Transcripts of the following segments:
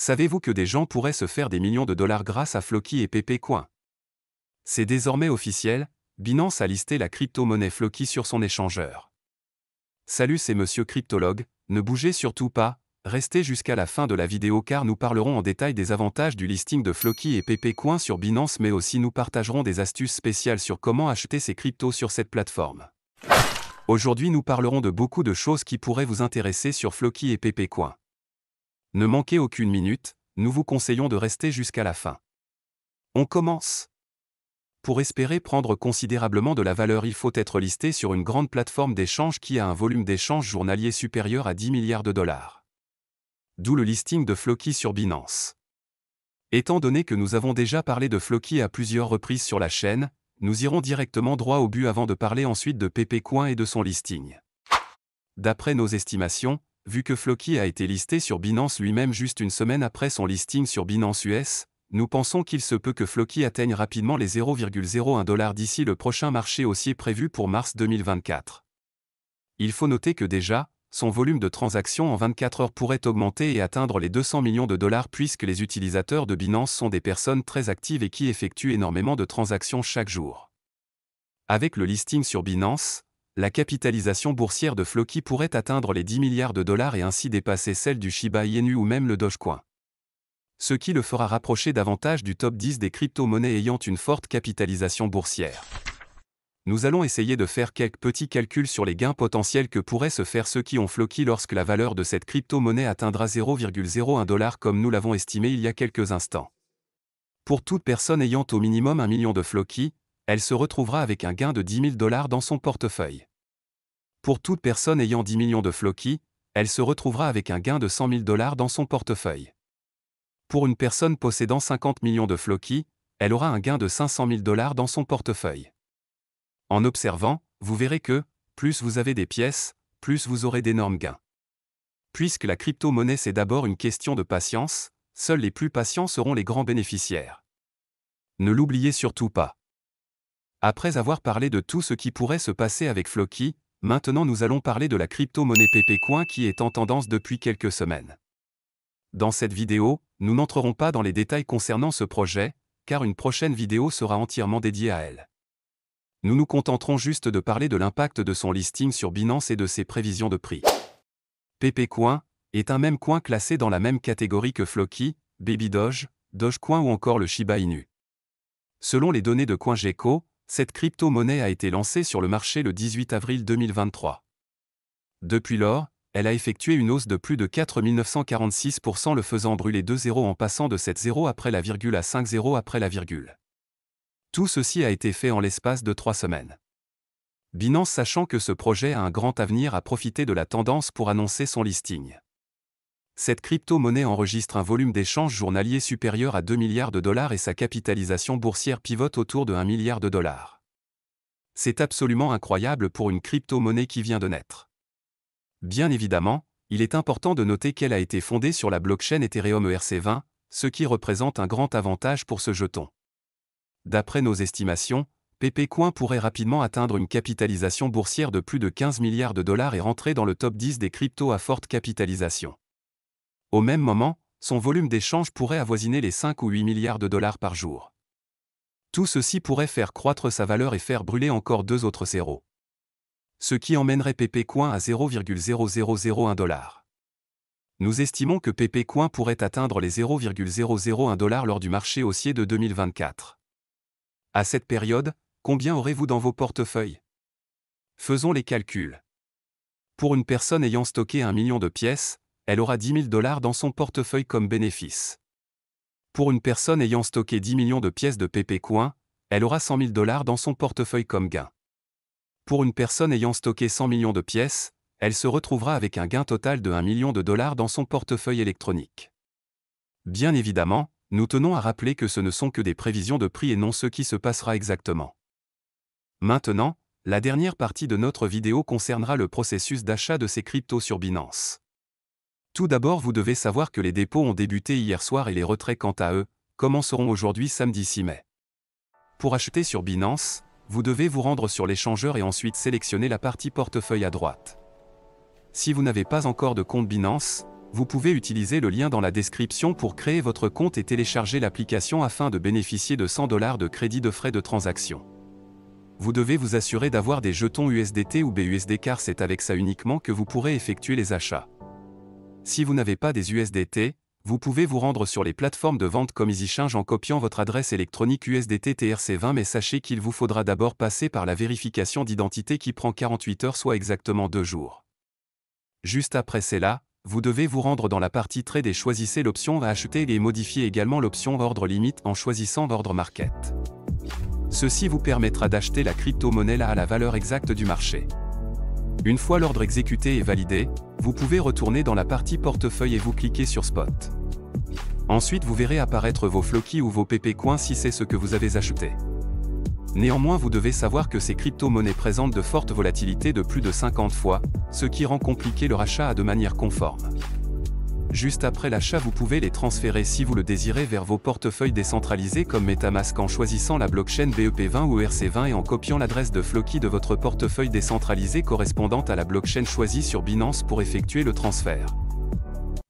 Savez-vous que des gens pourraient se faire des millions de dollars grâce à Floki et PP Coin? C'est désormais officiel, Binance a listé la crypto-monnaie Floki sur son échangeur. Salut, c'est Monsieur Cryptologue, ne bougez surtout pas, restez jusqu'à la fin de la vidéo car nous parlerons en détail des avantages du listing de Floki et PP Coin sur Binance, mais aussi nous partagerons des astuces spéciales sur comment acheter ces cryptos sur cette plateforme. Aujourd'hui nous parlerons de beaucoup de choses qui pourraient vous intéresser sur Floki et PP Coin. Ne manquez aucune minute, nous vous conseillons de rester jusqu'à la fin. On commence. Pour espérer prendre considérablement de la valeur, il faut être listé sur une grande plateforme d'échange qui a un volume d'échange journalier supérieur à 10 milliards de dollars. D'où le listing de Floki sur Binance. Étant donné que nous avons déjà parlé de Floki à plusieurs reprises sur la chaîne, nous irons directement droit au but avant de parler ensuite de PP Coin et de son listing. D'après nos estimations, vu que Floki a été listé sur Binance lui-même juste une semaine après son listing sur Binance US, nous pensons qu'il se peut que Floki atteigne rapidement les 0,01 $ d'ici le prochain marché haussier prévu pour mars 2024. Il faut noter que déjà, son volume de transactions en 24 heures pourrait augmenter et atteindre les 200 millions de dollars puisque les utilisateurs de Binance sont des personnes très actives et qui effectuent énormément de transactions chaque jour. Avec le listing sur Binance, la capitalisation boursière de Floki pourrait atteindre les 10 milliards de dollars et ainsi dépasser celle du Shiba Inu ou même le Dogecoin. Ce qui le fera rapprocher davantage du top 10 des crypto-monnaies ayant une forte capitalisation boursière. Nous allons essayer de faire quelques petits calculs sur les gains potentiels que pourraient se faire ceux qui ont Floki lorsque la valeur de cette crypto-monnaie atteindra 0,01 $ comme nous l'avons estimé il y a quelques instants. Pour toute personne ayant au minimum 1 million de Floki, elle se retrouvera avec un gain de 10 000 $ dans son portefeuille. Pour toute personne ayant 10 millions de Floki, elle se retrouvera avec un gain de 100 000 $ dans son portefeuille. Pour une personne possédant 50 millions de Floki, elle aura un gain de 500 000 $ dans son portefeuille. En observant, vous verrez que, plus vous avez des pièces, plus vous aurez d'énormes gains. Puisque la crypto-monnaie c'est d'abord une question de patience, seuls les plus patients seront les grands bénéficiaires. Ne l'oubliez surtout pas. Après avoir parlé de tout ce qui pourrait se passer avec Floki, maintenant nous allons parler de la crypto-monnaie PP Coin qui est en tendance depuis quelques semaines. Dans cette vidéo, nous n'entrerons pas dans les détails concernant ce projet, car une prochaine vidéo sera entièrement dédiée à elle. Nous nous contenterons juste de parler de l'impact de son listing sur Binance et de ses prévisions de prix. PP Coin est un meme coin classé dans la même catégorie que Floki, Baby Doge, Dogecoin ou encore le Shiba Inu. Selon les données de CoinGecko, cette crypto-monnaie a été lancée sur le marché le 18 avril 2023. Depuis lors, elle a effectué une hausse de plus de 4 946%, le faisant brûler 2 zéros en passant de 7 zéros après la virgule à 5 zéros après la virgule. Tout ceci a été fait en l'espace de 3 semaines. Binance, sachant que ce projet a un grand avenir, a profité de la tendance pour annoncer son listing. Cette crypto-monnaie enregistre un volume d'échange journalier supérieur à 2 milliards de dollars et sa capitalisation boursière pivote autour de 1 milliard de dollars. C'est absolument incroyable pour une crypto-monnaie qui vient de naître. Bien évidemment, il est important de noter qu'elle a été fondée sur la blockchain Ethereum ERC20, ce qui représente un grand avantage pour ce jeton. D'après nos estimations, PP Coin pourrait rapidement atteindre une capitalisation boursière de plus de 15 milliards de dollars et rentrer dans le top 10 des cryptos à forte capitalisation. Au même moment, son volume d'échange pourrait avoisiner les 5 ou 8 milliards de dollars par jour. Tout ceci pourrait faire croître sa valeur et faire brûler encore 2 autres zéros. Ce qui emmènerait PP Coin à 0,0001 $. Nous estimons que PP Coin pourrait atteindre les 0,001 $ lors du marché haussier de 2024. À cette période, combien aurez-vous dans vos portefeuilles? Faisons les calculs. Pour une personne ayant stocké 1 million de pièces, elle aura 10 000 $ dans son portefeuille comme bénéfice. Pour une personne ayant stocké 10 millions de pièces de PP Coin, elle aura 100 000 $ dans son portefeuille comme gain. Pour une personne ayant stocké 100 millions de pièces, elle se retrouvera avec un gain total de 1 million de dollars dans son portefeuille électronique. Bien évidemment, nous tenons à rappeler que ce ne sont que des prévisions de prix et non ce qui se passera exactement. Maintenant, la dernière partie de notre vidéo concernera le processus d'achat de ces cryptos sur Binance. Tout d'abord, vous devez savoir que les dépôts ont débuté hier soir et les retraits, quant à eux, commenceront aujourd'hui samedi 6 mai. Pour acheter sur Binance, vous devez vous rendre sur l'échangeur et ensuite sélectionner la partie portefeuille à droite. Si vous n'avez pas encore de compte Binance, Vous pouvez utiliser le lien dans la description pour créer votre compte et télécharger l'application afin de bénéficier de $100 de crédit de frais de transaction. Vous devez vous assurer d'avoir des jetons USDT ou BUSD car c'est avec ça uniquement que vous pourrez effectuer les achats. Si vous n'avez pas des USDT, vous pouvez vous rendre sur les plateformes de vente comme EasyChange en copiant votre adresse électronique USDT TRC20 mais sachez qu'il vous faudra d'abord passer par la vérification d'identité qui prend 48 heures soit exactement 2 jours. Juste après cela, vous devez vous rendre dans la partie trade et choisissez l'option à acheter et modifier également l'option ordre limite en choisissant ordre market. Ceci vous permettra d'acheter la crypto-monnaie à la valeur exacte du marché. Une fois l'ordre exécuté et validé, vous pouvez retourner dans la partie portefeuille et vous cliquez sur Spot. Ensuite vous verrez apparaître vos Floki ou vos PP Coins si c'est ce que vous avez acheté. Néanmoins vous devez savoir que ces crypto-monnaies présentent de fortes volatilités de plus de 50 fois, ce qui rend compliqué leur achat de manière conforme. Juste après l'achat vous pouvez les transférer si vous le désirez vers vos portefeuilles décentralisés comme MetaMask en choisissant la blockchain BEP20 ou ERC20 et en copiant l'adresse de Floki de votre portefeuille décentralisé correspondante à la blockchain choisie sur Binance pour effectuer le transfert.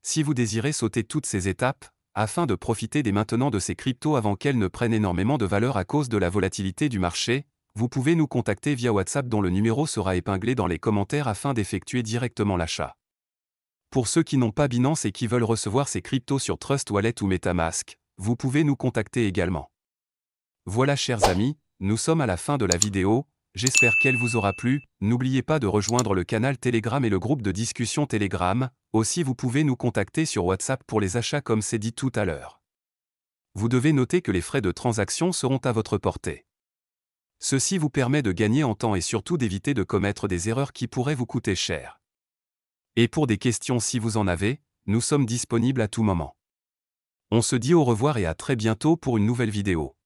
Si vous désirez sauter toutes ces étapes, afin de profiter dès maintenant de ces cryptos avant qu'elles ne prennent énormément de valeur à cause de la volatilité du marché, vous pouvez nous contacter via WhatsApp dont le numéro sera épinglé dans les commentaires afin d'effectuer directement l'achat. Pour ceux qui n'ont pas Binance et qui veulent recevoir ces cryptos sur Trust Wallet ou MetaMask, vous pouvez nous contacter également. Voilà chers amis, nous sommes à la fin de la vidéo, j'espère qu'elle vous aura plu, n'oubliez pas de rejoindre le canal Telegram et le groupe de discussion Telegram, aussi vous pouvez nous contacter sur WhatsApp pour les achats comme c'est dit tout à l'heure. Vous devez noter que les frais de transaction seront à votre portée. Ceci vous permet de gagner en temps et surtout d'éviter de commettre des erreurs qui pourraient vous coûter cher. Et pour des questions si vous en avez, nous sommes disponibles à tout moment. On se dit au revoir et à très bientôt pour une nouvelle vidéo.